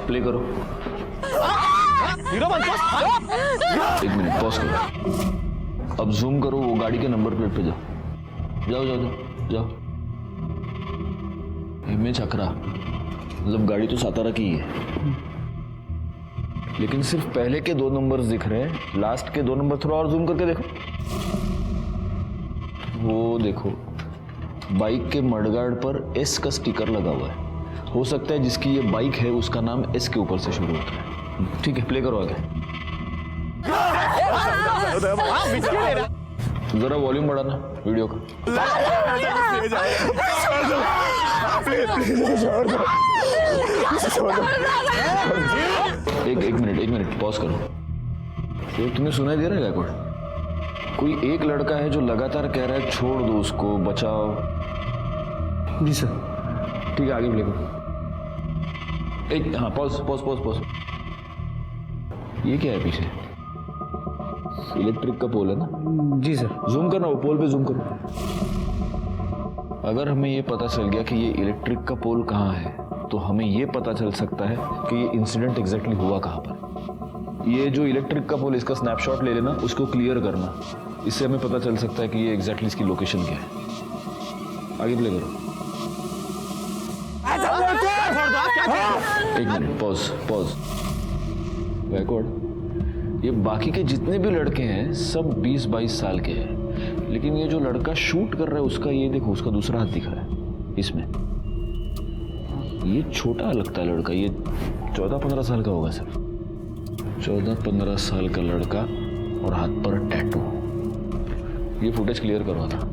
Play करो। Hero बनते हो? एक मिनट पॉज करो। अब जूम करो, वो गाड़ी के नंबर प्लेट पे जाओ। जाओ जाओ जाओ जाओ। इमेज अकरा, मतलब गाड़ी तो सातारा की ही है, लेकिन सिर्फ पहले के 2 नंबर्स दिख रहे हैं, लास्ट के 2 नंबर थोड़ा और जूम करके देखो। वो देखो, बाइक के मडगार्ड पर एस का स्टिकर लगा हुआ है। हो सकता है जिसकी ये बाइक है उसका नाम एस के ऊपर से शुरू होता है। ठीक है, प्ले करो आगे। जरा वॉल्यूम बढ़ाना वीडियो का। एक मिनट पॉज करो। ये तुम्हें सुनाई दे रहा है गायकवाड़? कोई एक लड़का है जो लगातार कह रहा है छोड़ दो उसको, बचाओ। जी सर। ठीक है, आगे प्ले करो। हाँ, पॉज। ये क्या है पीछे? इलेक्ट्रिक का पोल है ना? जी सर। जूम करना, वो पोल पे जूम करो। अगर हमें ये पता चल गया कि ये इलेक्ट्रिक का पोल कहाँ है, तो हमें ये पता चल सकता है कि ये इंसिडेंट एग्जैक्टली हुआ कहाँ पर। ये जो इलेक्ट्रिक का पोल, इसका स्नैपशॉट ले लेना, उसको क्लियर करना, इससे हमें पता चल सकता है कि ये एग्जैक्टली इसकी लोकेशन क्या है। आगे प्ले करो। एक मिनट, पॉज। बैकवर्ड। ये बाकी के जितने भी लड़के हैं सब 20-22 साल के हैं, लेकिन ये जो लड़का शूट कर रहा है उसका, ये देखो, उसका दूसरा हाथ दिख रहा है इसमें। ये छोटा लगता है लड़का, ये 14-15 साल का होगा सर। 14-15 साल का लड़का और हाथ पर टैटू। ये फुटेज क्लियर करवा था।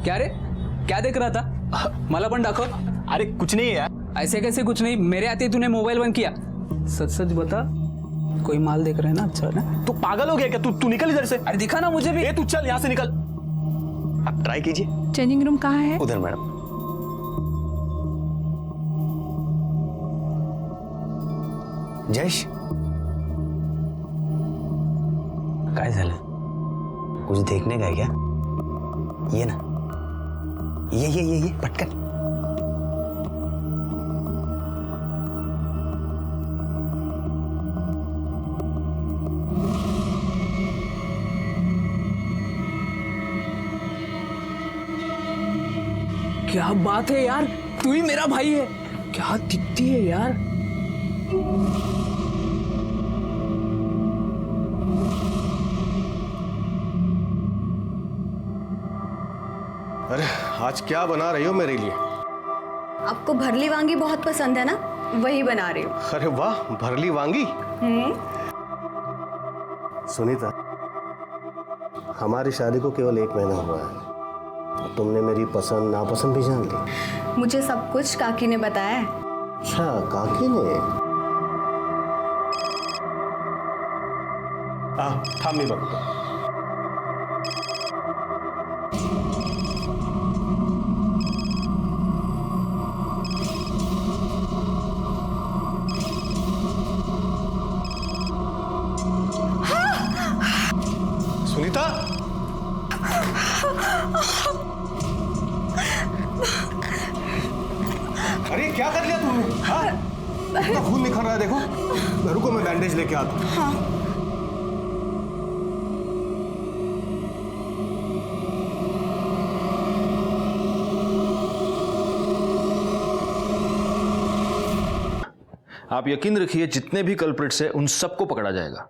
क्या रे, क्या देख रहा था? मला पण दाखव। अरे कुछ नहीं है यार। ऐसे कैसे कुछ नहीं? मेरे आते ही तूने मोबाइल बंद किया। सच सच बता, कोई माल देख रहा है ना? अच्छा ना? तू पागल हो गया क्या? तू निकल इधर से। अरे दिखा ना मुझे भी। तू चल यहाँ से निकल। आप ट्राई कीजिए। चेंजिंग रूम कहाँ है? उधर मैडम। जयेश, काय झालं? कुछ देखने का है क्या? ये ना, ये पटकन। क्या बात है यार, तू ही मेरा भाई है। क्या दिखती है यार। अरे आज क्या बना रही हो मेरे लिए? आपको भरली वांगी बहुत पसंद है ना, वही बना रही हूँ। अरे वाह, भरली वांगी। सुनीता, हमारी शादी को केवल 1 महीना हुआ है, तुमने मेरी पसंद नापसंद भी जान ली। मुझे सब कुछ काकी ने बताया है। अच्छा, काकी ने? थांब मी बघतो। सुनीता, अरे क्या कर लिया तुमने? इतना खून निकल रहा है, देखो। रुको, मैं बैंडेज लेके आता हूँ। हाँ। आप यकीन रखिए, जितने भी कल्प्रिट्स हैं उन सबको पकड़ा जाएगा।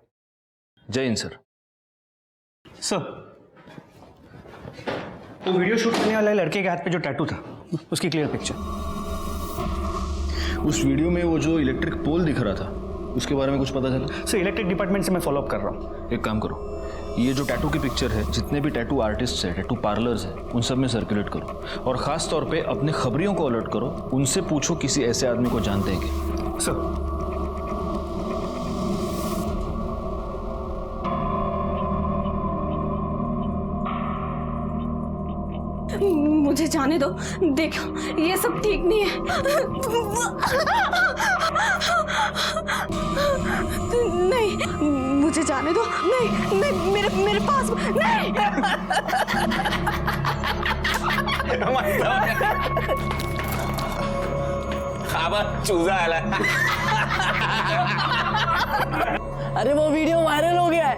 जय हिंद सर। सर, वो वीडियो शूट करने वाले लड़के के हाथ पे जो टैटू था, उसकी क्लियर पिक्चर। उस वीडियो में वो जो इलेक्ट्रिक पोल दिख रहा था उसके बारे में कुछ पता चला? सर इलेक्ट्रिक डिपार्टमेंट से मैं फॉलो अप कर रहा हूँ। एक काम करो, ये जो टैटू की पिक्चर है, जितने भी टैटू आर्टिस्ट है, टैटू पार्लर्स है, उन सब में सर्कुलेट करो और खास तौर पे अपने खबरियों को अलर्ट करो। उनसे पूछो किसी ऐसे आदमी को जानते हैं क्या। सर मुझे जाने दो, देखो ये सब ठीक नहीं है। नहीं, मुझे जाने दो। नहीं नहीं, मेरे पास नहीं। चूजा आला। अरे वो वीडियो वायरल हो गया है।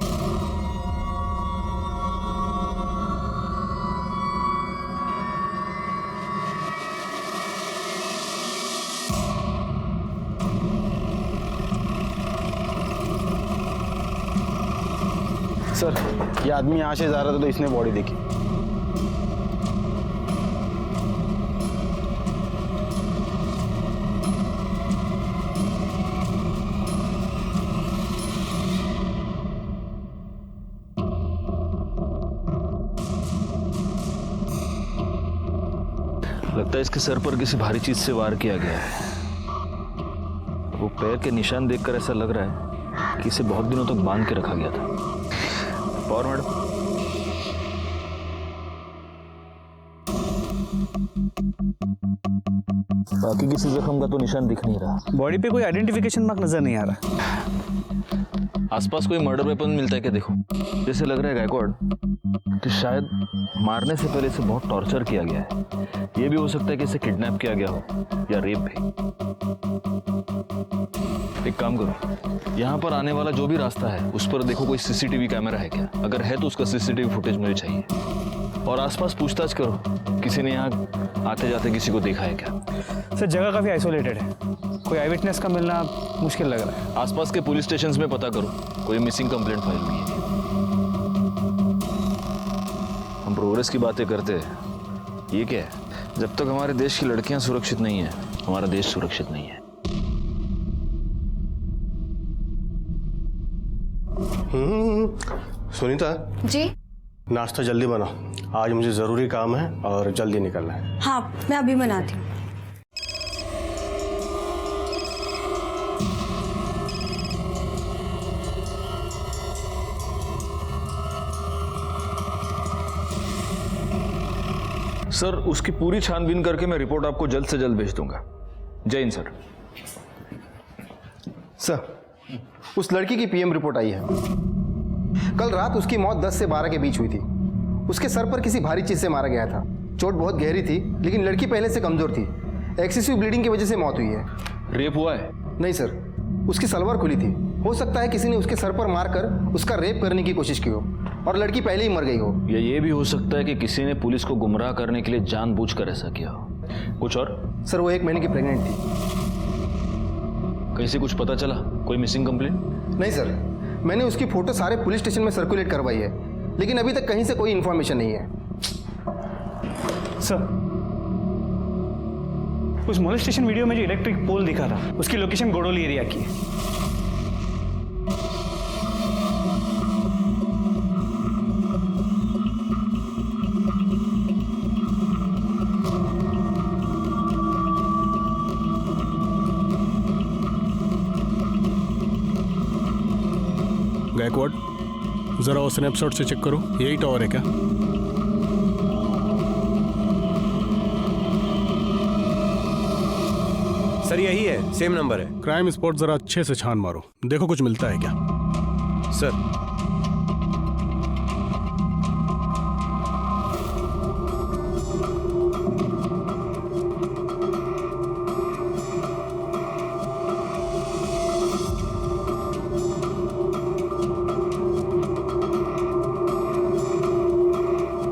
सर ये आदमी यहाँ से जा रहा था तो इसने बॉडी देखी। लगता है इसके सर पर किसी भारी चीज से वार किया गया है। वो पैर के निशान देखकर ऐसा लग रहा है कि इसे बहुत दिनों तक बांध के रखा गया था। और मैडम, बाकी किसी जख्म का तो निशान दिख नहीं रहा। बॉडी पे कोई आइडेंटिफिकेशन मार्क नजर नहीं आ रहा। आसपास कोई मर्डर वेपन मिलता है क्या? देखो, जैसे लग रहा है गायकवाड़ कि शायद मारने से पहले इसे बहुत टॉर्चर किया गया है। ये भी हो सकता है कि इसे किडनैप किया गया हो या रेप भी। एक काम करो, यहाँ पर आने वाला जो भी रास्ता है उस पर देखो कोई सीसीटीवी कैमरा है क्या। अगर है तो उसका सीसीटीवी फुटेज मुझे चाहिए। और आसपास पूछताछ करो, किसी ने यहाँ आते जाते किसी को देखा है क्या। सर जगह काफी आइसोलेटेड है, कोई आई विटनेस का मिलना मुश्किल लग रहा है। आसपास के पुलिस स्टेशंस में पता करो कोई मिसिंग कंप्लेंट फाइल हुई है। हम प्रोग्रेस की बातें करते हैं, ये क्या है? जब तक हमारे देश की लड़कियां सुरक्षित नहीं है, हमारा देश सुरक्षित नहीं है। सुनीता जी नाश्ता जल्दी बनाओ, आज मुझे ज़रूरी काम है और जल्दी निकलना है। हाँ, मैं अभी बनाती हूँ। सर उसकी पूरी छानबीन करके मैं रिपोर्ट आपको जल्द से जल्द भेज दूंगा। जय हिंद सर। सर उस लड़की की पीएम रिपोर्ट आई है। कल रात उसकी मौत 10 से 12 के बीच हुई थी। उसके सर पर किसी भारी चीज से मारा गया था। चोट बहुत गहरी थी, लेकिन लड़की पहले से कमजोर थी। एक्सेसिव ब्लीडिंग की वजह से मौत हुई है। रेप हुआ है? नहीं सर, उसकी सलवार खुली थी। हो सकता है किसी ने उसके सर पर मारकर उसका रेप करने की कोशिश की हो और लड़की पहले ही मर गई हो। या ये भी हो सकता है कि किसी ने पुलिस को गुमराह करने के लिए जानबूझकर ऐसा किया हो। कुछ और? सर वो 1 महीने की प्रेग्नेंट थी। कहीं से कुछ पता चला? कोई मिसिंग कंप्लेंट? नहीं सर, मैंने उसकी फोटो सारे पुलिस स्टेशन में सर्कुलेट करवाई है, लेकिन अभी तक कहीं से कोई इन्फॉर्मेशन नहीं है। सर उस मोलेस्टेशन वीडियो में जो इलेक्ट्रिक पोल दिखा था उसकी लोकेशन गोडोली एरिया की है। गायकवाड़ जरा वो स्नैपशॉट से चेक करो, यही टावर है क्या? सर यही है, सेम नंबर है। क्राइम स्पॉट जरा अच्छे से छान मारो, देखो कुछ मिलता है क्या। सर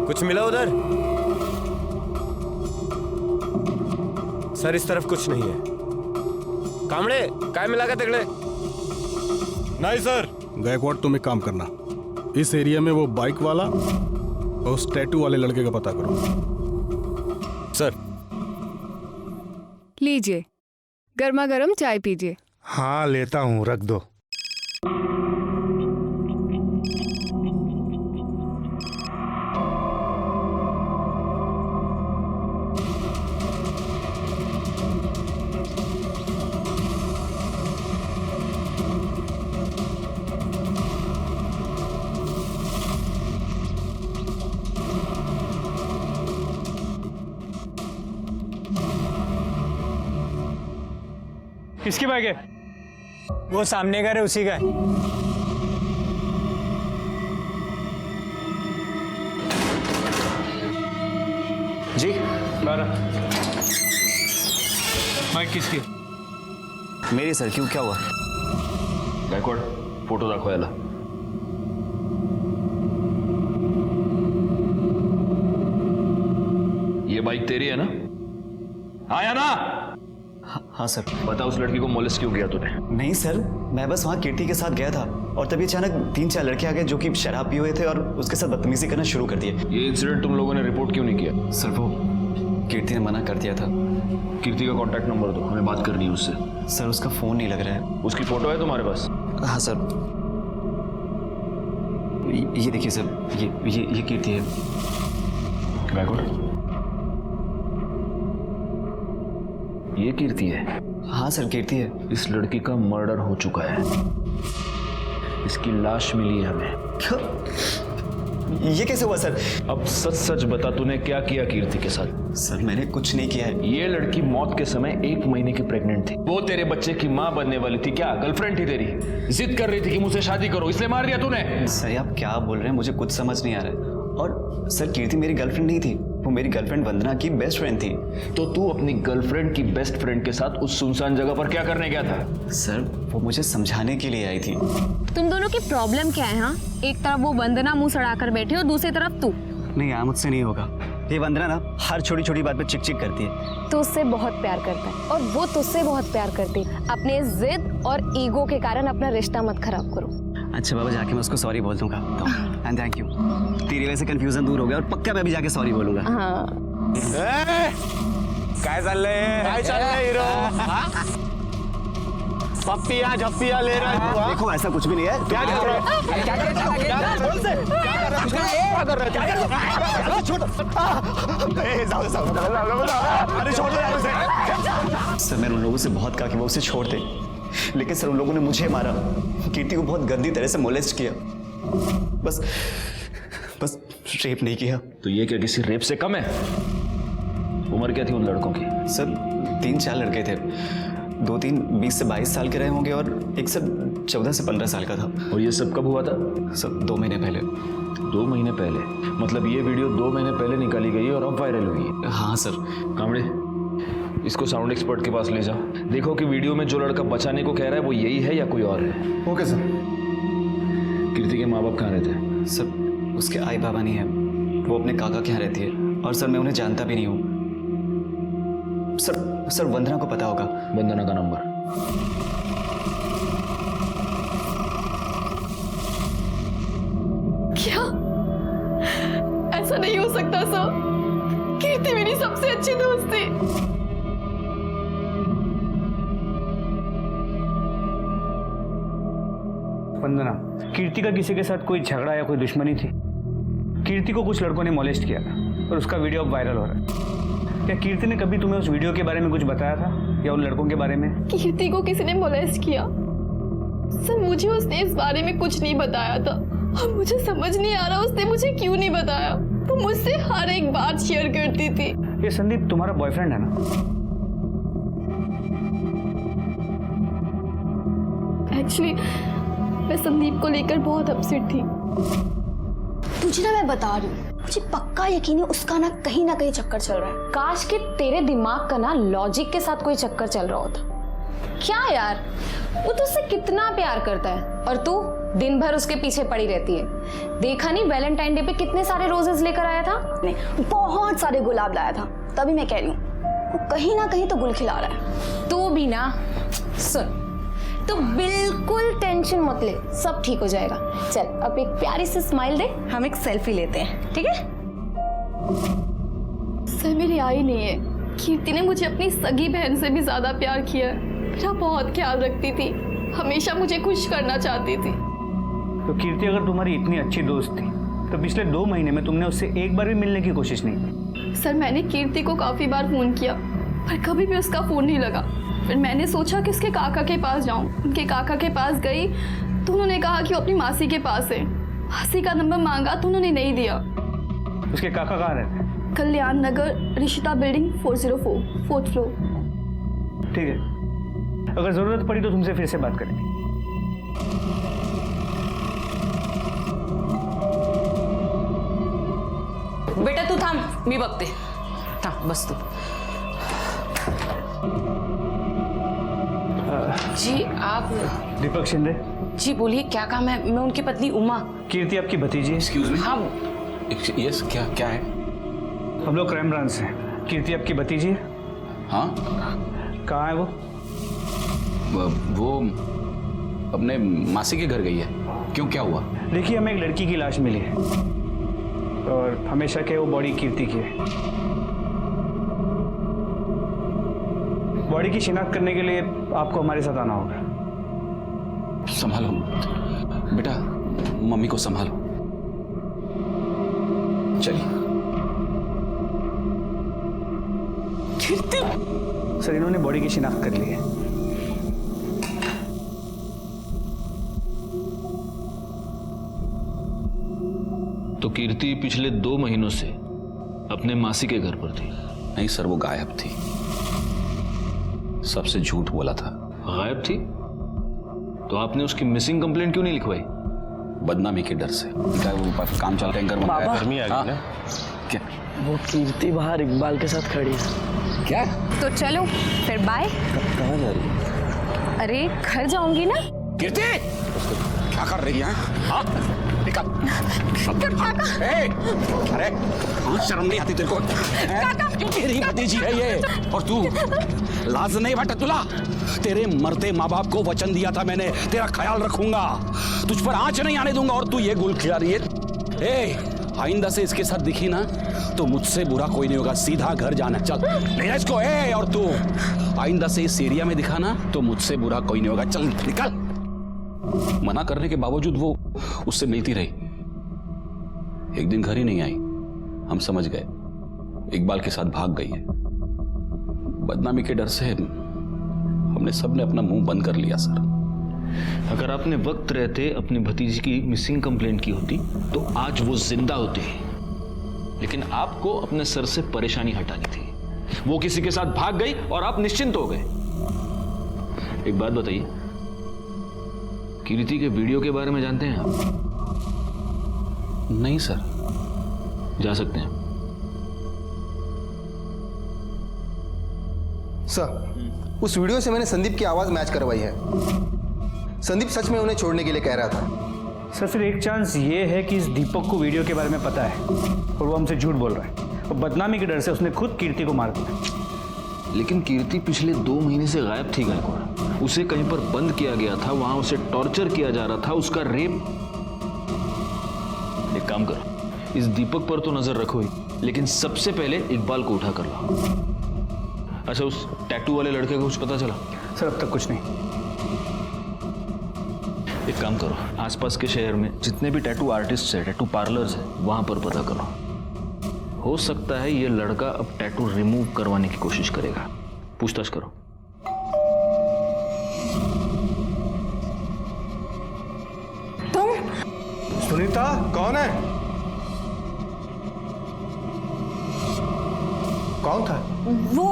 कुछ मिला उधर? सर इस तरफ कुछ नहीं है। कामड़े काय मिला का तगड़े? नहीं सर। गायकवाड़ तुम एक काम करना, इस एरिया में वो बाइक वाला और उस टैटू वाले लड़के का पता करो। सर लीजिए, गर्मा गर्म चाय पीजिए। हाँ लेता हूँ, रख दो। किसकी बाइक है? वो सामने का है, उसी का है। जी 12 बाइक किसकी? मेरी सर, क्यों, क्या हुआ? गायकवाड फोटो दाखवा याला। ये बाइक तेरी है ना? हाँ या ना? हाँ सर। बता उस लड़की को मोलेस्ट क्यों किया तूने? नहीं सर, मैं बस वहाँ कीर्ति के साथ गया था और तभी अचानक 3-4 लड़के आ गए जो कि शराब पिए हुए थे और उसके साथ बदतमीजी करना शुरू कर दिए। ये इंसिडेंट तुम लोगों ने रिपोर्ट क्यों नहीं किया? सर वो कीर्ति ने मना कर दिया था। कीर्ति का कांटेक्ट नंबर दो, हमें बात करनी है उससे। सर उसका फोन नहीं लग रहा है। उसकी फोटो है तुम्हारे पास? हाँ सर, ये देखिए सर, ये कीर्ति है। गायकवाड ये कीर्ति है? हाँ सर, कीर्ति है। इस लड़की का मर्डर हो चुका है, इसकी लाश मिली है हमें। क्या? ये कैसे हुआ सर? अब सच सच बता, तूने क्या किया कीर्ति के साथ? सर मैंने कुछ नहीं किया है। ये लड़की मौत के समय 1 महीने की प्रेग्नेंट थी। वो तेरे बच्चे की माँ बनने वाली थी। क्या गर्लफ्रेंड थी तेरी? जिद कर रही थी कि मुझसे शादी करो, इसलिए मार दिया तूने? सर आप क्या बोल रहे हैं, मुझे कुछ समझ नहीं आ रहा है। और सर कीर्ति मेरी गर्लफ्रेंड नहीं थी, वो मेरी गर्लफ्रेंड वंदना की बेस्ट फ्रेंड थी। तो तू अपनी गर्लफ्रेंड की बेस्ट फ्रेंड के साथ उस सुनसान जगह पर क्या करने गया था? सर वो मुझे समझाने के लिए आई थी। तुम दोनों की प्रॉब्लम क्या है? हाँ, एक तरफ वो वंदना मुंह सड़ाकर बैठी और दूसरी तरफ तू। नहीं यार, मुझसे नहीं होगा। ये वंदना ना हर छोटी छोटी बात पे चिक चिक करती है। तू उससे बहुत प्यार करता है और वो तुझसे बहुत प्यार करती है। अपने जिद और ईगो के कारण अपना रिश्ता मत खराब करो। अच्छा बाबा, जाके मैं उसको सॉरी बोल दूंगा। एंड थैंक यू, तेरी वजह से कंफ्यूजन दूर हो गया और पक्का मैं भी जाके सॉरी बोलूंगा। हाँ। काय चाललंय हिरो? पप्पिया झप्पिया ले रहा है तू? देखो ऐसा कुछ भी नहीं है। क्या कर रहा है? क्या कर रहा है? सर मैंने उन लोगों से बहुत कहा कि वो उसे छोड़ दे, लेकिन सर उन लोगों ने मुझे मारा, कीर्ति को बहुत गंदी तरह से मोलेस्ट किया। बस रेप नहीं किया। तो ये क्या किसी रेप से कम है? उम्र क्या थी उन लड़कों की? सर 3-4 लड़के थे, 2-3 20 से 22 साल के रहे होंगे और एक सब 14 से 15 साल का था। और ये सब कब हुआ था? सब 2 महीने पहले। 2 महीने पहले? मतलब ये वीडियो 2 महीने पहले निकाली गई है और अब वायरल हुई है? हाँ सर। कामड़े, इसको साउंड एक्सपर्ट के पास ले जाओ, देखो कि वीडियो में जो लड़का बचाने को कह रहा है वो यही है या कोई और है। Okay sir. कीर्ति के माँ बाप कहाँ रहते हैं? सर उसके आई बाबा नहीं है, वो अपने काका के यहाँ रहती है और सर मैं उन्हें जानता भी नहीं हूँ। सर वंदना को पता होगा। वंदना का नंबर? क्या? ऐसा नहीं हो सकता सर, कीर्ति मेरी सबसे अच्छी दोस्त थी। वंदना, कीर्ति का किसी के साथ कोई झगड़ा या कोई दुश्मनी थी? कीर्ति को कुछ लड़कों ने मोलेस्ट किया था और उसका वीडियो अब वायरल हो रहा है। क्या कीर्ति ने कभी तुम्हें उस वीडियो के बारे में कुछ बताया था या उन लड़कों के बारे में? कीर्ति को किसी ने मोलेस्ट किया? सर मुझे उसने इस बारे में कुछ नहीं बताया था और मुझे समझ नहीं आ रहा उसने मुझे क्यों नहीं बताया। वो मुझसे हर एक बात शेयर करती थी। ये संदीप तुम्हारा बॉयफ्रेंड है ना? एक्चुअली मैं संदीप को लेकर बहुत अपसेट थी। तुझे ना मैं बता रही हूँ, मुझे पक्का यकीन है उसका ना कहीं चक्कर चल रहा है। काश कि तेरे दिमाग का ना लॉजिक के साथ कोई चक्कर चल रहा होता। क्या यार, वो तुझसे कितना प्यार करता है और तू दिन भर उसके पीछे पड़ी रहती है। देखा नहीं वैलेंटाइन डे पे कितने सारे रोजेस लेकर आया था? नहीं, बहुत सारे गुलाब लाया था। तभी मैं कह रही हूँ वो कहीं ना कहीं तो गुल खिला रहा है। तू भी ना सुन, तो बिल्कुल टेंशन मत ले, सब ठीक हो जाएगा। चल अब एक प्यारी सी स्माइल दे, हम एक सेल्फी लेते हैं, ठीक है? सर मेरी आई नहीं है, कीर्ति ने मुझे अपनी सगी बहन से भी ज्यादा प्यार किया है। मेरा बहुत ख्याल रखती थी, हमेशा मुझे खुश करना चाहती थी। तो कीर्ति अगर तुम्हारी इतनी अच्छी दोस्त थी तो पिछले 2 महीने में तुमने उससे एक बार भी मिलने की कोशिश नहीं की? सर मैंने कीर्ति को काफी बार फोन किया पर कभी भी उसका फोन नहीं लगा। फिर मैंने सोचा कि उसके काका के पास जाऊं। उनके काका के पास गई तो उन्होंने कहा कि वो अपनी मासी के पास है। मासी का नंबर मांगा तो उन्होंने नहीं दिया। उसके काका कहाँ रहते हैं? कल्याण नगर, ऋषिता बिल्डिंग 404, 4th फ्लोर। ठीक है, अगर जरूरत पड़ी तो तुमसे फिर से बात करेंगे। बेटा तू थांब, मी बघते. थांब, बस तू. जी आप? दीपक शिंदे जी बोलिए, क्या काम है? मैं उनकी पत्नी उमा। कीर्ति आपकी भतीजी है। Excuse me. हाँ यस, क्या है? हम लोग क्राइम ब्रांच से हैं। कीर्ति आपकी भतीजी है? हाँ। कहाँ है वो? वो अपने मासी के घर गई है। क्यों, क्या हुआ? देखिए, हमें एक लड़की की लाश मिली है और हमेशा के वो बॉडी कीर्ति की है। बॉडी की शिनाख्त करने के लिए आपको हमारे साथ आना होगा। संभालो बेटा, मम्मी को संभालो। चलिए। सर, इन्होंने बॉडी की शिनाख्त कर ली है। तो कीर्ति पिछले 2 महीनों से अपने मासी के घर पर थी? नहीं सर, वो गायब थी। सबसे झूठ बोला था। गायब थी? तो आपने उसकी मिसिंग कंप्लेंट क्यों नहीं लिखवाई? बदनामी के डर से। क्या वो काम चल टैंकर में बाबा गर्मी आ गई ना? क्या वो कीर्ति बाहर इकबाल के साथ खड़ी है। क्या? तो चलो फिर बाय। कहाँ जा रही है? अरे घर जाऊंगी ना। कीर्ति क्या कर रही है? हाँ निकल। ए, अरे शर्म नहीं आती तेरे को? तेरी भतीजी है ये, और तू लाज नहीं बटा तुला? तेरे मरते माँ बाप को वचन दिया था मैंने, तेरा ख्याल रखूंगा, तुझ पर आंच नहीं आने दूंगा, और तू ये गुल खिला रही है। ए, आइंदा से इसके साथ दिखी ना तो मुझसे बुरा कोई नहीं होगा। सीधा घर जाना, चल ले जा इसको। ए, और तू आइंदा से इस एरिया में दिखा ना तो मुझसे बुरा कोई नहीं होगा। चल निकल। मना करने के बावजूद वो उससे मिलती रही। एक दिन घर ही नहीं आई, हम समझ गए इकबाल के साथ भाग गई है। बदनामी के डर से हमने सबने अपना मुंह बंद कर लिया सर। अगर आपने वक्त रहते अपनी भतीजी की मिसिंग कंप्लेंट की होती तो आज वो जिंदा होते। लेकिन आपको अपने सर से परेशानी हटानी थी। वो किसी के साथ भाग गई और आप निश्चिंत हो गए। एक बात बताइए, कीर्ति के वीडियो के बारे में जानते हैं आप? नहीं सर। जा सकते हैं सर। उस वीडियो से मैंने संदीप की आवाज मैच करवाई है। संदीप सच में उन्हें छोड़ने के लिए कह रहा था। सर, फिर एक चांस ये है कि इस दीपक को वीडियो के बारे में पता है और वो हमसे झूठ बोल रहा है, और बदनामी के डर से उसने खुद कीर्ति को मार दिया। लेकिन कीर्ति पिछले 2 महीने से गायब थी गायकवाड़। उसे कहीं पर बंद किया गया था, वहां उसे टॉर्चर किया जा रहा था, उसका रेप। एक काम करो, इस दीपक पर तो नजर रखो ही, लेकिन सबसे पहले इकबाल को उठा कर लाओ। अच्छा, उस टैटू वाले लड़के को कुछ पता चला? सर, अब तक कुछ नहीं। एक काम करो, आसपास के शहर में जितने भी टैटू आर्टिस्ट है, टैटू पार्लर्स है, वहां पर पता करो। हो सकता है ये लड़का अब टैटू रिमूव करवाने की कोशिश करेगा। पूछताछ करो। सुनीता कौन है? कौन था? वो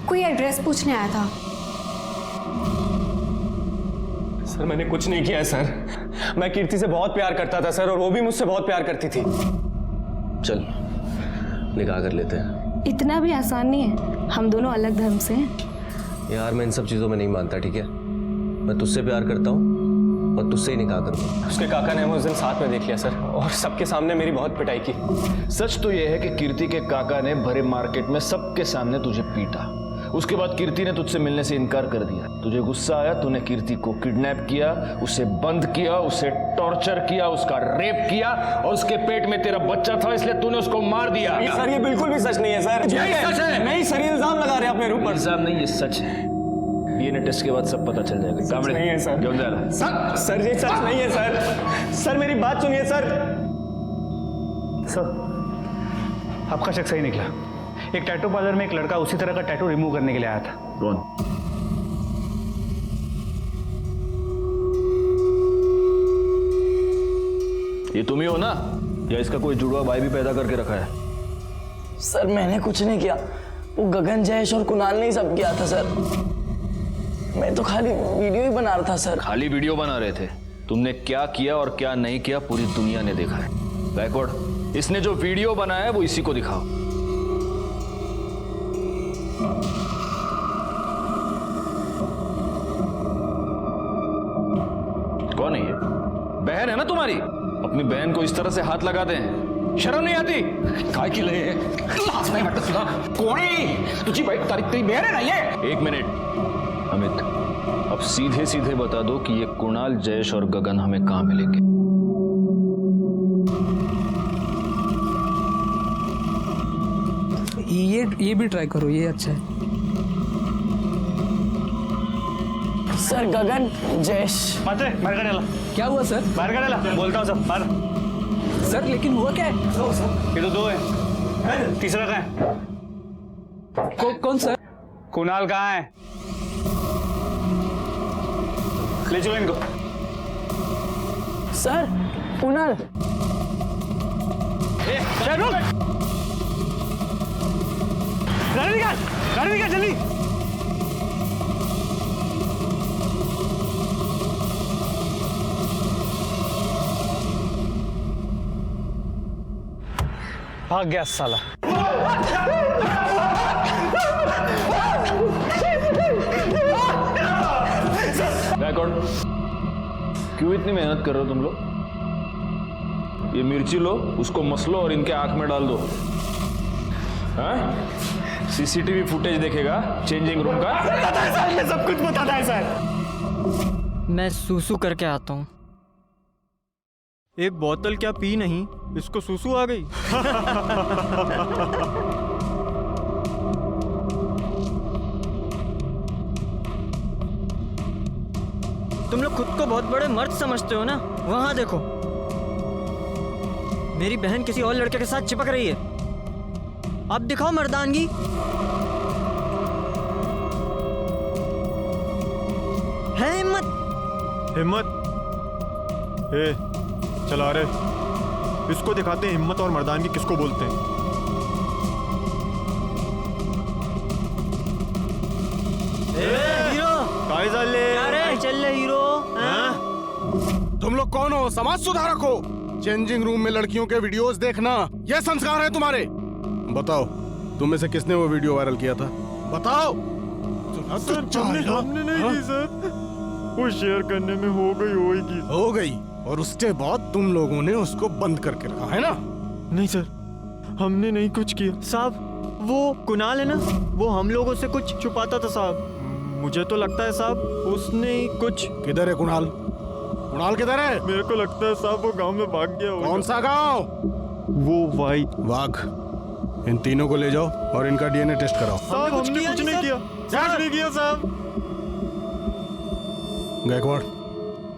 कोई एड्रेस पूछने आया था। सर मैंने कुछ नहीं किया है सर। मैं कीर्ति से बहुत प्यार करता था सर, और वो भी मुझसे बहुत प्यार करती थी। चल निकाह कर लेते हैं। इतना भी आसान नहीं है, हम दोनों अलग धर्म से हैं। यार मैं इन सब चीज़ों में नहीं मानता, ठीक है? मैं तुझसे प्यार करता हूँ और तुझसे ही निकाह करूँगा। उसके काका ने हमें उस दिन साथ में देख लिया सर, और सबके सामने मेरी बहुत पिटाई की। सच तो यह है कि कीर्ति के काका ने भरे मार्केट में सबके सामने तुझे पीटा। उसके बाद कीर्ति ने तुझसे मिलने से इनकार कर दिया। तुझे गुस्सा आया, तूने कीर्ति को किडनैप किया, उसे बंद किया, उसे टॉर्चर किया, उसका रेप किया और उसके पेट में तेरा बच्चा था इसलिए तूने उसको मार दिया। सर ये बिल्कुल भी सच नहीं है सर। यही सच है। नहीं सर, ये इल्जाम लगा रहे हैं अपने ऊपर। इल्जाम नहीं, ये सच है। डीएनए टेस्ट के बाद सब पता चल जाएगा। कामड़े नहीं है सर। क्यों जा रहा है? सर ये सच नहीं है सर। सर मेरी बात सुनिए सर। सर आपका शक सही निकला। एक टैटू पार्लर में एक लड़का उसी तरह का टैटू रिमूव करने के लिए आया था। कौन? ये तुम ही हो ना, या इसका कोई जुड़वा भाई भी पैदा करके रखा है? सर मैंने कुछ नहीं किया, वो गगन, जयेश और कुणाल ने ही सब किया था सर। मैं तो खाली वीडियो ही बना रहा था सर। खाली वीडियो बना रहे थे? तुमने क्या किया और क्या नहीं किया पूरी दुनिया ने देखा है। बैकवर्ड, इसने जो वीडियो बनाया है वो इसी को दिखाओ। कौन है ये? बहन है ना तुम्हारी? अपनी बहन को इस तरह से हाथ लगाते हैं, शर्म नहीं आती? काय की लय लाज नाही वाटत तुला? कोण आहे तुझी तेरी बहन है ना ये? एक मिनट अमित, अब सीधे सीधे बता दो कि ये कुणाल, जयेश और गगन हमें कहां मिलेंगे? ये भी ट्राई करो, ये अच्छा है। सर गगन, जयेश। मात्रे बाहर काढायला। क्या हुआ सर? बाहर काढायला बोलता हूँ सब बाहर। सर लेकिन हुआ क्या है? ये तो दो है, तीसरा कहाँ है? कौन सर? कुणाल कहाँ है? ले चलो इनको। सर कुणाल। गाड़ी निकाल जल्दी। भाग गया साला। बैकवर्ड, क्यों इतनी मेहनत कर रहे हो तुम लोग? ये मिर्ची लो, उसको मसलो और इनके आंख में डाल दो। हाँ? सीसीटीवी फुटेज देखेगा चेंजिंग रूम का। मैं सब कुछ बताता है सर। मैं सूसू करके आता हूँ। एक बोतल क्या पी नहीं, इसको सूसू आ गई। तुम लोग खुद को बहुत बड़े मर्द समझते हो ना? वहां देखो, मेरी बहन किसी और लड़के के साथ चिपक रही है। अब दिखाओ मर्दानगी। है हिम्मत। ए, चला रे, इसको दिखाते हैं हिम्मत और मर्दानगी किसको बोलते हैं। हीरो काय चालले? क्या रे चल रहे हीरो? तुम लोग कौन हो? समाज सुधारक हो? चेंजिंग रूम में लड़कियों के वीडियोस देखना ये संस्कार है तुम्हारे? बताओ, तुम में से किसने वो वीडियो वायरल किया था? बताओ। हमने नहीं की सर, वो शेयर करने में हो गई। और उसके बाद तुम लोगों ने उसको बंद करके रखा है ना? नहीं सर, हमने नहीं कुछ किया साहब। वो कुणाल है ना, वो हम लोगों से कुछ छुपाता था साहब। मुझे तो लगता है साहब उसने ही कुछ। किधर है कुणाल? कुणाल किधर है? मेरे को लगता है साहब वो गांव में भाग गया होगा। कौन सा गांव? वो वाघ। इन तीनों को ले जाओ और इनका डीएनए टेस्ट कराओ। साहब हमने कुछ नहीं किया, कुछ नहीं किया साहब। गायकवाड़,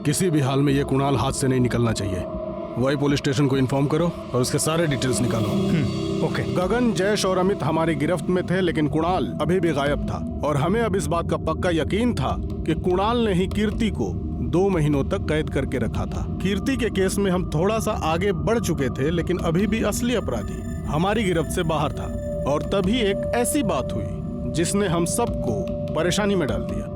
किसी भी हाल में ये कुणाल हाथ से नहीं निकलना चाहिए। वही पुलिस स्टेशन को इन्फॉर्म करो और उसके सारे डिटेल्स निकालो। ओके। गगन, जयेश और अमित हमारी गिरफ्त में थे, लेकिन कुणाल अभी भी गायब था और हमें अब इस बात का पक्का यकीन था कि कुणाल ने ही कीर्ति को 2 महीनों तक कैद करके रखा था। कीर्ति के केस में हम थोड़ा सा आगे बढ़ चुके थे, लेकिन अभी भी असली अपराधी हमारी गिरफ्त से बाहर था। और तभी एक ऐसी बात हुई जिसने हम सबको परेशानी में डाल दिया।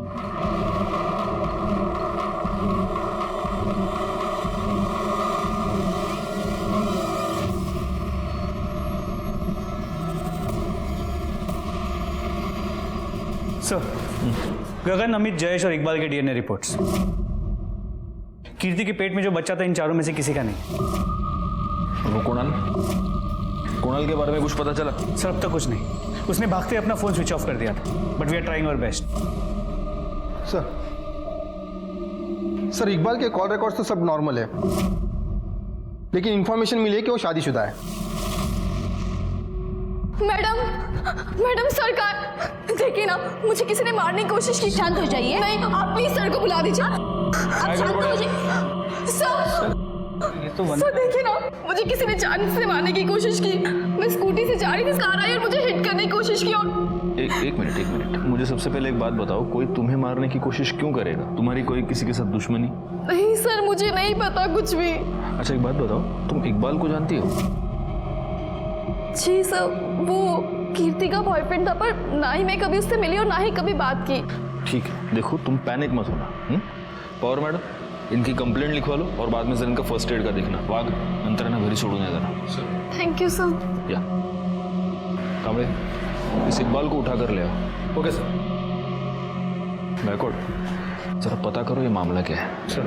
गगन, अमित, जयेश और इकबाल के डीएनए रिपोर्ट्स। कीर्ति के पेट में जो बच्चा था इन चारों में से किसी का नहीं। वो कुणाल के बारे में कुछ पता चला? सर अब तक कुछ नहीं। उसने भागते अपना फोन स्विच ऑफ कर दिया था, but we are trying our best. Sir Iqbal के कॉल रिकॉर्ड्स तो सब नॉर्मल है, लेकिन इंफॉर्मेशन मिली है कि वो शादीशुदा है। मैडम सरकार देखिए ना, मुझे किसी ने मारने की कोशिश की। शांत हो जाइए। नहीं, आप प्लीज सर को बुला दीजिए। आप शांत हो जाइए। सर देखिए ना, मुझे किसी ने जान से मारने की कोशिश की। मैं स्कूटी से जा रही थी, कार आई और मुझे हिट करने की कोशिश की। और एक मिनट, मुझे सबसे पहले एक बात बताओ, कोई तुम्हें मारने की कोशिश क्यों करेगा? तुम्हारी कोई किसी के साथ दुश्मनी? नहीं सर, मुझे नहीं पता कुछ भी। अच्छा एक बात बताओ, तुम इकबाल को जानती हो? जी सर, वो कीर्ति का बॉयफ्रेंड था, पर ना ही मैं कभी उससे मिली और ना ही कभी बात की। ठीक है, देखो तुम पैनिक मत होना। पॉवर मैडम, इनकी कंप्लेंट लिखवा लो और बाद में सर इनका फर्स्ट एड का देखना। वाघ अंतर ना घरी सोडून जरा। Thank you sir. या कांबळे, इस इकबाल को उठा कर ले आओ। Okay sir. बैकवर्ड जरा पता करो ये मामला क्या है। सर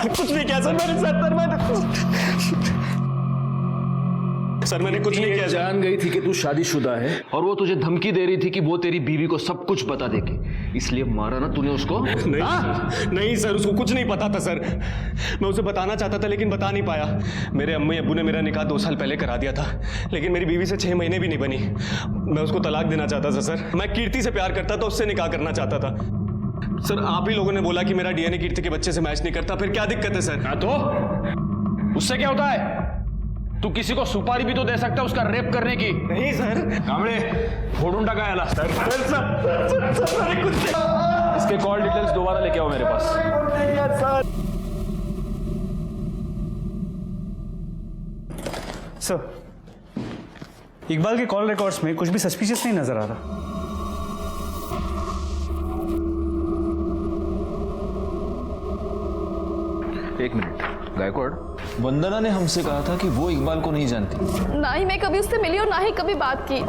कुछ नहीं किया सर मैंने कुछ नहीं किया। जान गई थी कि तू शादीशुदा है और वो तुझे धमकी दे रही थी कि वो तेरी बीवी को सब कुछ बता देगी, इसलिए मारा ना तूने उसको? नहीं सर, उसको कुछ नहीं पता था सर। मैं उसे बताना चाहता था लेकिन बता नहीं पाया। मेरे अम्मी अब्बू ने मेरा निकाह 2 साल पहले करा दिया था, लेकिन मेरी बीवी से 6 महीने भी नहीं बनी। मैं उसको तलाक देना चाहता था सर। मैं कीर्ति से प्यार करता था, उससे निकाह करना चाहता था सर। आप ही लोगों ने बोला कि मेरा डीएनए कीर्ति के बच्चे से मैच नहीं करता, फिर क्या दिक्कत है सर? तो उससे क्या होता है? तू किसी को सुपारी भी तो दे सकता है उसका रेप करने की। नहीं सर। कांबळे, फोडून टाका याला। सर इसके कॉल डिटेल्स दोबारा लेके आओ मेरे पास। सर, इकबाल के कॉल रिकॉर्ड्स में कुछ भी सस्पिशियस नहीं नजर आ रहा। एक मिनट, गायकवाड़, वंदना ने हमसे कहा था कि वो इकबाल को नहीं जानती। ना ही मैं कभी उससे मिली और ना ही कभी बात की।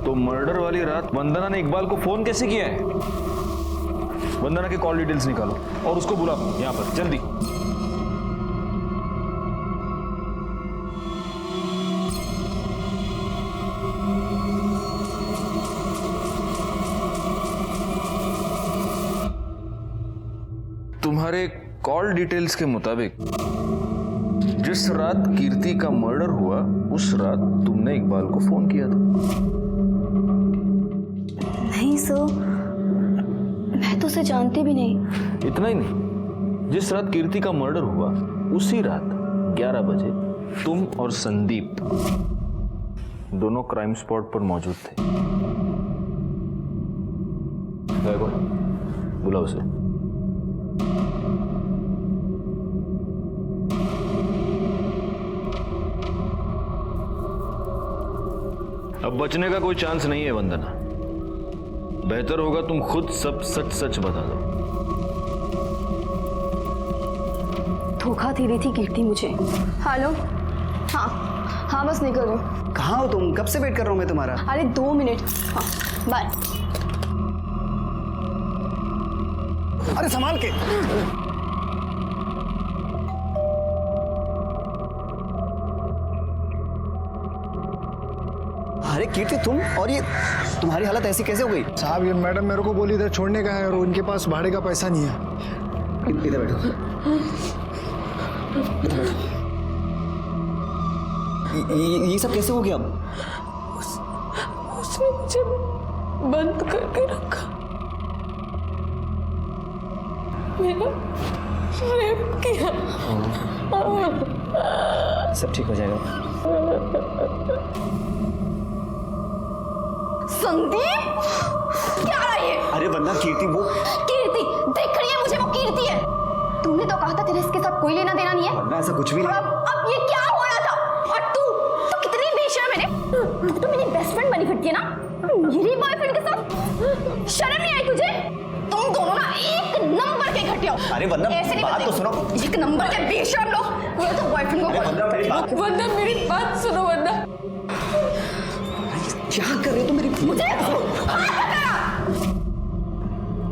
तो मर्डर वाली रात वंदना ने इकबाल को फोन कैसे किया है? वंदना के कॉल डिटेल्स निकालो और उसको बुलाओ यहाँ पर जल्दी। तुम्हारे कॉल डिटेल्स के मुताबिक जिस रात कीर्ति का मर्डर हुआ उस रात तुमने इकबाल को फोन किया था। नहीं सर, मैं तो उसे जानती भी नहीं। इतना ही नहीं, जिस रात कीर्ति का मर्डर हुआ उसी रात 11 बजे तुम और संदीप दोनों क्राइम स्पॉट पर मौजूद थे। बुलाओ उसे। अब बचने का कोई चांस नहीं है वंदना। बेहतर होगा तुम खुद सब सच सच बता दो। धोखा दे रही थी कीर्ति मुझे। हेलो। हाँ बस निकल रही। कहाँ हो तुम? कब से वेट कर रहा हूँ मैं तुम्हारा। अरे 2 मिनट। हाँ बाय। अरे संभाल के। अरे कीर्ति, तुम और ये तुम्हारी हालत ऐसी कैसे हो गई? साहब ये मैडम मेरे को बोली इधर छोड़ने का है और उनके पास भाड़े का पैसा नहीं है। इधर बैठो। ये सब कैसे हो गया? उसने मुझे बंद करके रखा, मेरा रेप किया। सब ठीक हो जाएगा। संदीप, क्या रहा ये? अरे वंदना, कीर्ति वो कीर्ति देख रही है मुझे, वो कीर्ति है। तुमने तो कहा था तेरे इसके साथ कोई लेना देना नहीं है। वंदना ऐसा कुछ भी नहीं। अब ये क्या हो रहा था? और तू कितनी बेशर्म है। तू तो मेरी बेस्ट फ्रेंड बनी फिरती है ना, मेरी बॉयफ्रेंड के साथ। शर्म नहीं आई तुझे? तुम दोनों ना एक नंबर के घटिया हो। अरे वंदना, बात तो सुनो। एक नंबर के बेशर्म लोग। ये तो बॉयफ्रेंड को। वंदना मेरी बात सुनो। वंदना क्या कर रही हो तुम? मेरी मुझे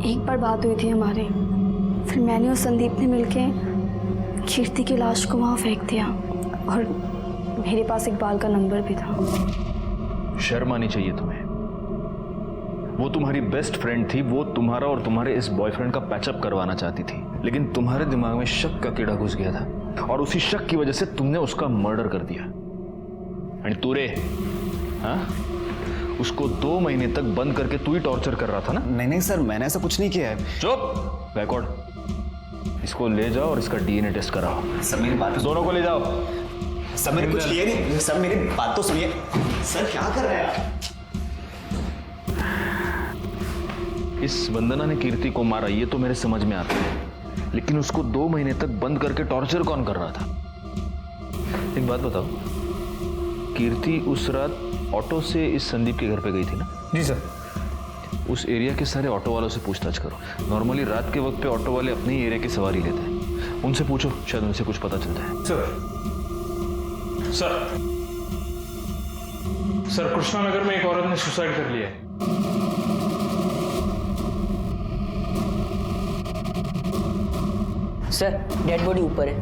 एक बार बात हुई थी हमारी, फिर मैंने और संदीप ने मिलके कीर्ति की लाश को वहाँ फेंक दिया और मेरे पास इकबाल का नंबर भी था। शर्म आनी चाहिए तुम्हें। वो तुम्हारी बेस्ट फ्रेंड थी, वो तुम्हारा और तुम्हारे इस बॉयफ्रेंड का पैचअप करवाना चाहती थी, लेकिन तुम्हारे दिमाग में शक का कीड़ा घुस गया था और उसी शक की वजह से तुमने उसका मर्डर कर दिया। एंड तूरे, हाँ, उसको 2 महीने तक बंद करके तू ही टॉर्चर कर रहा था ना? नहीं सर, मैंने ऐसा कुछ नहीं किया है। चुप बैकवर्ड। इसको ले जाओ और इसका डीएनए टेस्ट कराओ। सर मेरी बात दोनों को ले जाओ। सर मैंने कुछ किया नहीं। सर मेरी बात तो सुनिए। सर क्या कर रहे हैं आप? इस वंदना ने कीर्ति को मारा ये तो मेरे समझ में आता है, लेकिन उसको 2 महीने तक बंद करके टॉर्चर कौन कर रहा था? एक बात बताओ, कीर्ति उस रात ऑटो से इस संदीप के घर पे गई थी ना? जी सर। उस एरिया के सारे ऑटो वालों से पूछताछ करो। नॉर्मली रात के वक्त पे ऑटो वाले अपने ही एरिया की सवारी लेते हैं, उनसे पूछो, शायद उनसे कुछ पता चलता है। सर कृष्णा नगर में एक औरत ने सुसाइड कर लिया है। सर डेड बॉडी ऊपर है,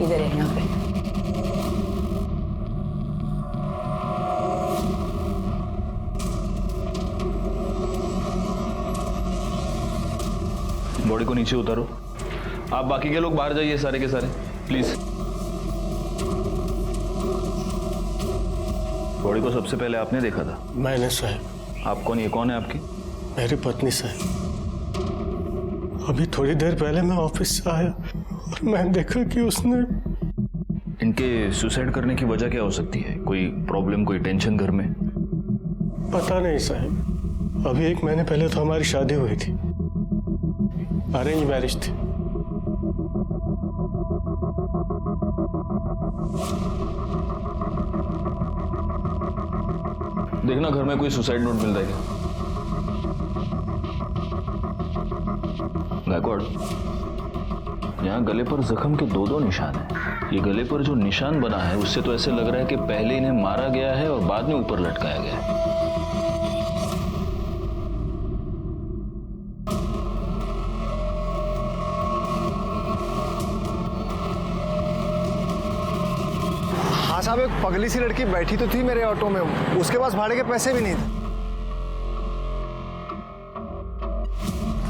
इधर है, यहाँ पे। बॉडी को नीचे उतारो। आप बाकी के लोग बाहर जाइए, सारे के सारे प्लीज। बॉडी को सबसे पहले आपने देखा था? मैंने साहब। आप कौन? ये कौन है आपकी? मेरी पत्नी साहब। अभी थोड़ी देर पहले मैं ऑफिस से आया और मैंने देखा कि उसने। इनके सुसाइड करने की वजह क्या हो सकती है? कोई प्रॉब्लम, कोई टेंशन घर में? पता नहीं साहब, अभी 1 महीने पहले तो हमारी शादी हुई थी, अरेंज मैरिज थी। देखना घर में कोई सुसाइड नोट मिल रहा है क्या? गायकवाड़, यहाँ गले पर जख्म के 2 निशान हैं। ये गले पर जो निशान बना है उससे तो ऐसे लग रहा है कि पहले इन्हें मारा गया है और बाद में ऊपर लटकाया गया है। हाँ साहब, एक पगली सी लड़की बैठी तो थी मेरे ऑटो में, उसके पास भाड़े के पैसे भी नहीं थे।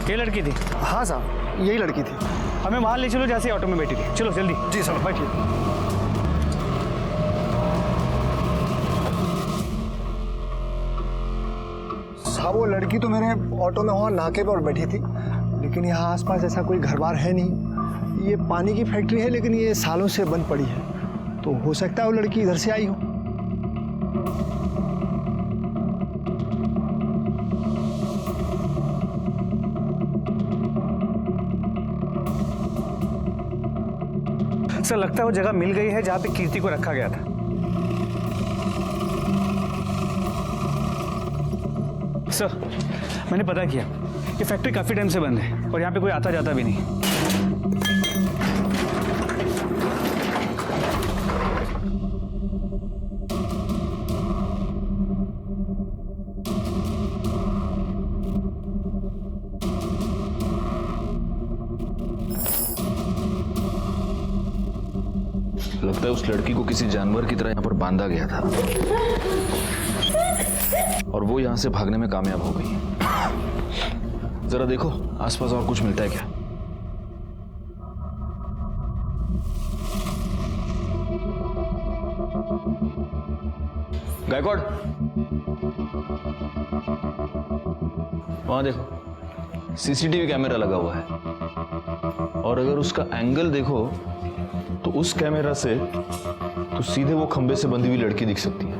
क्या लड़की थी? हाँ साहब, यही लड़की थी। हमें वहां ले चलो जैसे ऑटो में बैठी थी। चलो जल्दी। जी सर, बैठिए। साहब वो लड़की तो मेरे ऑटो में वहाँ नाके पर बैठी थी, लेकिन यहाँ आसपास ऐसा कोई घर बार है नहीं। ये पानी की फैक्ट्री है, लेकिन ये सालों से बंद पड़ी है, तो हो सकता है वो लड़की इधर से आई हो। सर लगता है वो जगह मिल गई है जहां पे कीर्ति को रखा गया था। सर मैंने पता किया, ये फैक्ट्री काफी टाइम से बंद है और यहाँ पे कोई आता जाता भी नहीं। लगता है उस लड़की को किसी जानवर की तरह यहाँ पर बांधा गया था और वो यहाँ से भागने में कामयाब हो गई। जरा देखो आसपास और कुछ मिलता है क्या? गायकवाड़, वहां देखो सीसीटीवी कैमरा लगा हुआ है और अगर उसका एंगल देखो तो उस कैमरा से तो सीधे वो खंबे से बंधी हुई लड़की दिख सकती है।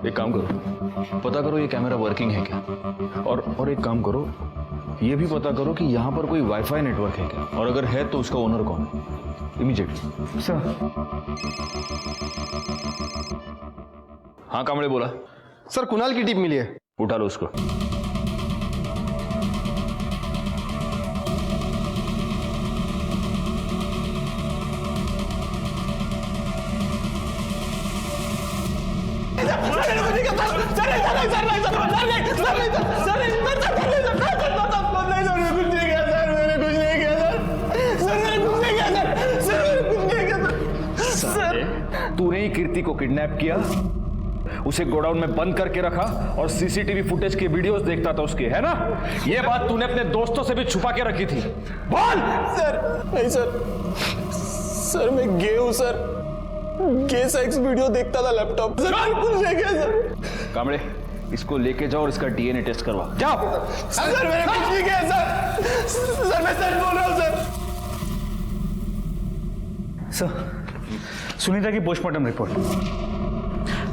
एक काम करो, पता करो ये कैमरा वर्किंग है क्या, और एक काम करो, ये भी पता करो कि यहाँ पर कोई वाईफाई नेटवर्क है क्या, और अगर है तो उसका ओनर कौन है, इमीडिएटली। सर। हाँ कामड़े बोला। सर कुणाल की टिप मिली है। उठा लो उसको। कुछ नहीं किया सर, मैंने कुछ नहीं किया सर। कीर्ति को किडनैप किया, उसे गोडाउन में बंद करके रखा और सीसीटीवी फुटेज के वीडियोस देखता था उसके, है ना? ये बात तूने अपने दोस्तों से भी छुपा के रखी थी। बोल। सर नहीं सर मैं गे हूं सर। गे सेक्स वीडियो देखता था लैपटॉप सर। बिल्कुल नहीं गया सर। कामड़े, इसको लेके जाओ और इसका डीएनए टेस्ट करवा। जाओ। सर मैंने कुछ नहीं किया सर मैं सच बोल रहा हूं सर, सुनीता की पोस्टमार्टम रिपोर्ट।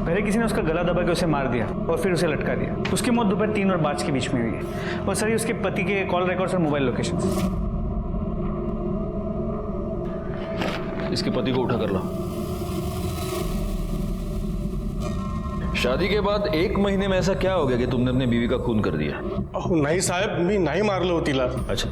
पहले किसी ने उसका गला दबा के उसे मार दिया और फिर उसे लटका दिया। उसकी मौत दोपहर 3 और 5 के बीच में हुई है। और सर, ये उसके पति के कॉल रिकॉर्ड्स और मोबाइल लोकेशन। इसके पति को उठा कर ला। शादी के बाद 1 महीने में ऐसा क्या हो गया कि तुमने अपनी बीवी का खून कर दिया? नहीं साहब, मी नहीं मारलो तिला। अच्छा,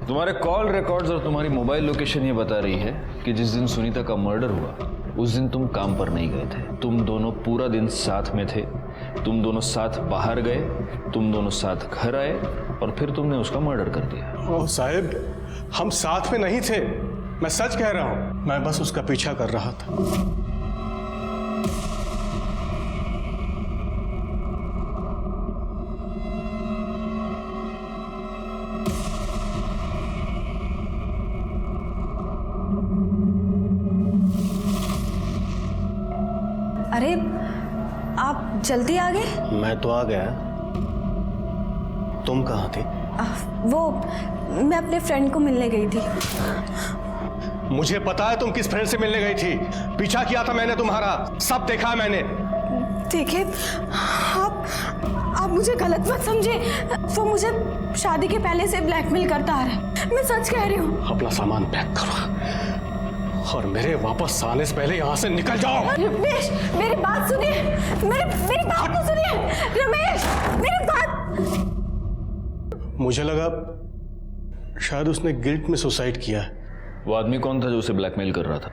तुम्हारे कॉल रिकॉर्ड्स और तुम्हारी मोबाइल लोकेशन ये बता रही है कि जिस दिन सुनीता का मर्डर हुआ उस दिन तुम काम पर नहीं गए थे। तुम दोनों पूरा दिन साथ में थे, तुम दोनों साथ बाहर गए, तुम दोनों साथ घर आए और फिर तुमने उसका मर्डर कर दिया। ओह साहब, हम साथ में नहीं थे, मैं सच कह रहा हूं। मैं बस उसका पीछा कर रहा था। अरे आप जल्दी आ गए? मैं तो आ गया, तुम कहाँ थी? वो मैं अपने फ्रेंड को मिलने गई थी। मुझे पता है तुम किस फ्रेंड से मिलने गई थी। पीछा किया था मैंने तुम्हारा, सब देखा है मैंने। देखिए, आप मुझे गलत मत समझे। वो मुझे शादी के पहले से ब्लैकमेल करता आ रहा है। मैं सच कह रही हूँ। अपना सामान पैक करो और मेरे वापस आने से पहले यहाँ से निकल जाओ। रमेश, मेरी बात सुनिए। मेरी बात तो सुनिए रमेश, मेरी बात। मुझे लगा शायद उसने गिल्ट में सुसाइड किया है। वो आदमी कौन था जो उसे ब्लैकमेल कर रहा था?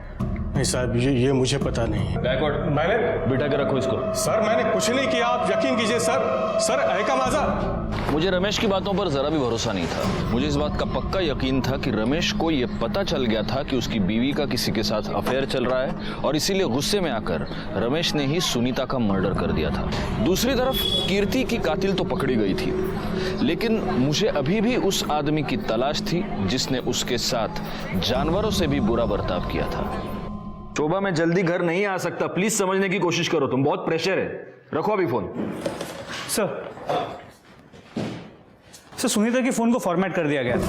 नहीं साहब, ये मुझे पता नहीं। मैंने बिठा के रखो इसको। सर मैंने कुछ नहीं किया, आप यकीन कीजिए सर ऐका माझा। मुझे रमेश की बातों पर जरा भी भरोसा नहीं था। मुझे इस बात का पक्का यकीन था कि रमेश को यह पता चल गया था कि उसकी बीवी का किसी के साथ अफेयर चल रहा है और इसीलिए गुस्से में आकर रमेश ने ही सुनीता का मर्डर कर दिया था। दूसरी तरफ कीर्ति की कातिल तो पकड़ी गई थी, लेकिन मुझे अभी भी उस आदमी की तलाश थी जिसने उसके साथ जानवरों से भी बुरा बर्ताव किया था। शोभा, मैं जल्दी घर नहीं आ सकता, प्लीज समझने की कोशिश करो। तुम बहुत प्रेशर है। रखो अभी फोन। सर, सुनीता के फोन को फॉर्मेट कर दिया गया था,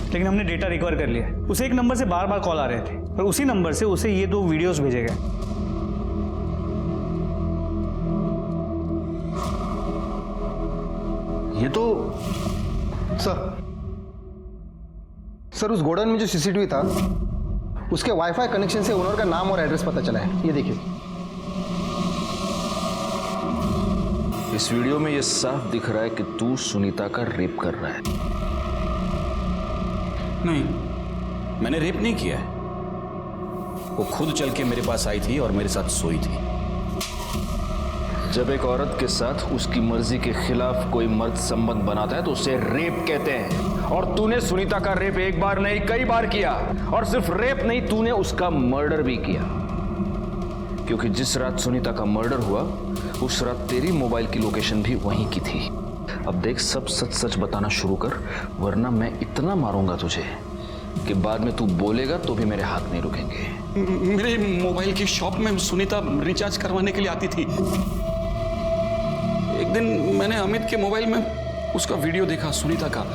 लेकिन हमने डेटा रिकवर कर लिया। उसे एक नंबर से बार बार कॉल आ रहे थे और उसी नंबर से उसे ये 2 वीडियोस भेजे गए। ये तो सर उस गोडाउन में जो सीसीटीवी था उसके वाईफाई कनेक्शन से ओनर का नाम और एड्रेस पता चला है। ये देखिए, इस वीडियो में ये साफ दिख रहा है कि तू सुनीता का रेप कर रहा है। नहीं, मैंने रेप नहीं किया है। वो खुद चल के मेरे पास आई थी और मेरे साथ सोई थी। जब एक औरत के साथ उसकी मर्जी के खिलाफ कोई मर्द संबंध बनाता है तो उसे रेप कहते हैं। और तूने सुनीता का रेप एक बार नहीं कई बार किया, और सिर्फ रेप नहीं, तूने उसका मर्डर भी किया। क्योंकि जिस रात सुनीता का मर्डर हुआ उस रात तेरी मोबाइल की लोकेशन भी वहीं की थी। अब देख, सब सच सच बताना शुरू कर, वरना मैं इतना मारूंगा तुझे कि बाद में तू बोलेगा तो भी मेरे हाथ नहीं रुकेंगे। मेरे मोबाइल की शॉप में सुनीता रिचार्ज करवाने के लिए आती थी। एक दिन मैंने अमित के मोबाइल में उसका वीडियो देखा सुनीता का,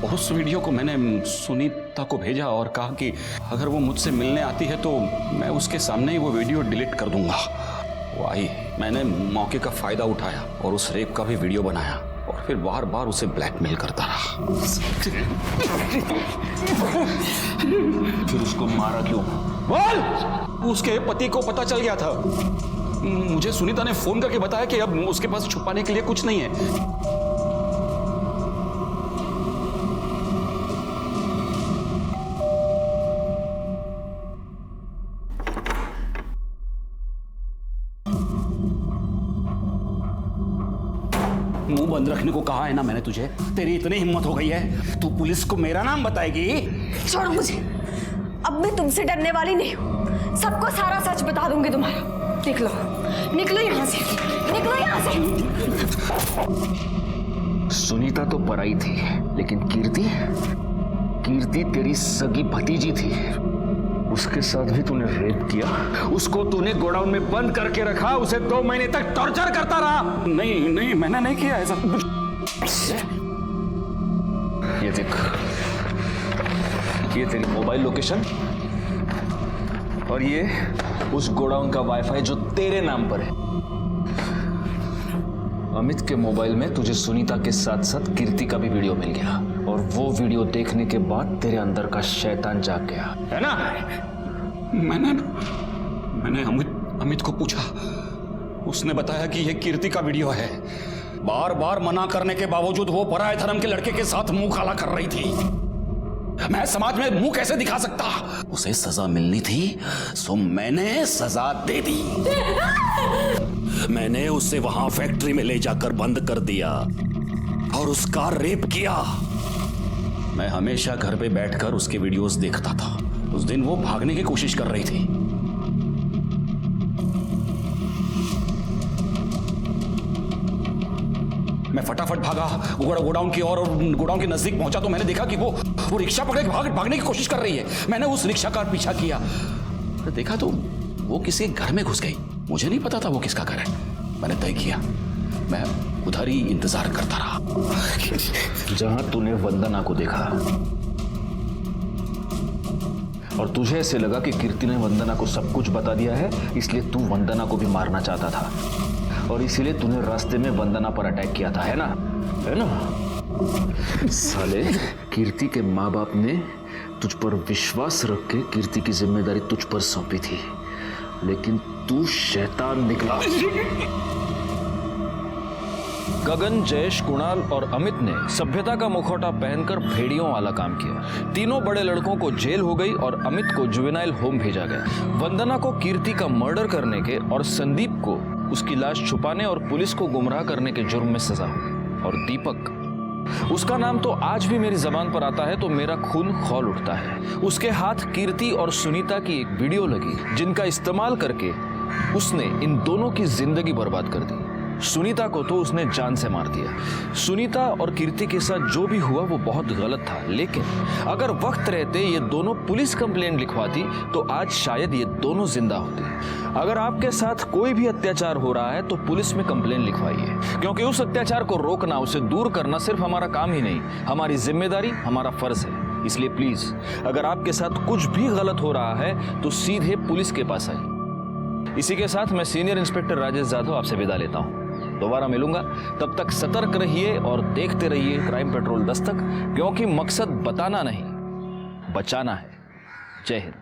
और उस वीडियो को मैंने सुनीता को भेजा और कहा कि अगर वो मुझसे मिलने आती है तो मैं उसके सामने ही वो वीडियो डिलीट कर दूंगा। वो आई, मैंने मौके का फायदा उठाया और उस रेप का भी वीडियो बनाया और फिर बार बार उसे ब्लैकमेल करता रहा। फिर उसको मारा क्यों? बोल! उसके पति को पता चल गया था। मुझे सुनीता ने फोन करके बताया कि अब उसके पास छुपाने के लिए कुछ नहीं है। मुंह बंद रखने को कहा है ना मैंने तुझे। तेरी इतनी हिम्मत हो गई है, तू पुलिस को मेरा नाम बताएगी? छोड़ो मुझे, अब मैं तुमसे डरने वाली नहीं हूँ। सबको सारा सच बता दूंगी तुम्हारा। निकलो निकलो यहाँ से, निकलो यहाँ से। सुनीता तो पराई थी, लेकिन कीर्ति तेरी सगी भतीजी थी। उसके साथ भी तूने रेप किया, उसको तूने गोडाउन में बंद करके रखा, उसे 2 महीने तक टॉर्चर करता रहा। नहीं मैंने नहीं किया ऐसा। ये देख, ये तेरी मोबाइल लोकेशन और ये उस गोडाउन का वाईफाई जो तेरे नाम पर है। अमित के मोबाइल में तुझे सुनीता के साथ साथ कीर्ति का भी वीडियो मिल गया और वो वीडियो देखने के बाद तेरे अंदर का शैतान जाग गया, है ना? मैंने अमित को पूछा, उसने बताया कि यह कीर्ति का वीडियो है। बार बार मना करने के बावजूद वो पराये धर्म के लड़के के साथ मुंह काला कर रही थी। मैं समाज में मुंह कैसे दिखा सकता? उसे सजा मिलनी थी, सो मैंने सजा दे दी। मैंने उसे वहां फैक्ट्री में ले जाकर बंद कर दिया और उसका रेप किया। मैं हमेशा घर पे बैठकर उसके वीडियोस देखता था। उस दिन वो भागने की कोशिश कर रही थी। मैं फटाफट भागा गोडाउन की ओर और गोडाउन के नजदीक पहुंचा तो मैंने देखा कि वो रिक्शा पकड़ के भागने की कोशिश कर रही है। मैंने उस रिक्शा का पीछा किया, देखा तो वो किसी घर में घुस गई। मुझे नहीं पता था वो किसका घर है। मैंने तय किया मैं उधर ही इंतजार करता रहा। जहां तूने वंदना को देखा और तुझे ऐसे लगा कि कीर्ति ने वंदना को सब कुछ बता दिया है, इसलिए तू वंदना को भी मारना चाहता था और इसीलिए तूने रास्ते में वंदना पर अटैक किया था, है ना? है ना? साले, कीर्ति के माँ बाप ने तुझ पर विश्वास रख के कीर्ति की जिम्मेदारी तुझ पर सौंपी थी, लेकिन तू शैतान निकला। गगन, जयेश, कुणाल और अमित ने सभ्यता का मुखौटा पहनकर भेड़ियों वाला काम किया। तीनों बड़े लड़कों को जेल हो गई और अमित को जुवेनाइल होम भेजा गया। वंदना को कीर्ति का मर्डर करने के और संदीप को उसकी लाश छुपाने और पुलिस को गुमराह करने के जुर्म में सजा हुई। और दीपक, उसका नाम तो आज भी मेरी जबान पर आता है तो मेरा खून खौल उठता है। उसके हाथ कीर्ति और सुनीता की एक वीडियो लगी जिनका इस्तेमाल करके उसने इन दोनों की जिंदगी बर्बाद कर दी। सुनीता को तो उसने जान से मार दिया। सुनीता और कीर्ति के साथ जो भी हुआ वो बहुत गलत था, लेकिन अगर वक्त रहते ये दोनों पुलिस कंप्लेंट लिखवाती तो आज शायद ये दोनों जिंदा होते। अगर आपके साथ कोई भी अत्याचार हो रहा है तो पुलिस में कंप्लेंट लिखवाइए, क्योंकि उस अत्याचार को रोकना, उसे दूर करना सिर्फ हमारा काम ही नहीं, हमारी जिम्मेदारी, हमारा फर्ज है। इसलिए प्लीज, अगर आपके साथ कुछ भी गलत हो रहा है तो सीधे पुलिस के पास आइए। इसी के साथ मैं सीनियर इंस्पेक्टर राजेश जाधव आपसे विदा लेता हूँ। दोबारा मिलूंगा, तब तक सतर्क रहिए और देखते रहिए क्राइम पेट्रोल दस्तक, क्योंकि मकसद बताना नहीं, बचाना है। जय हिंद।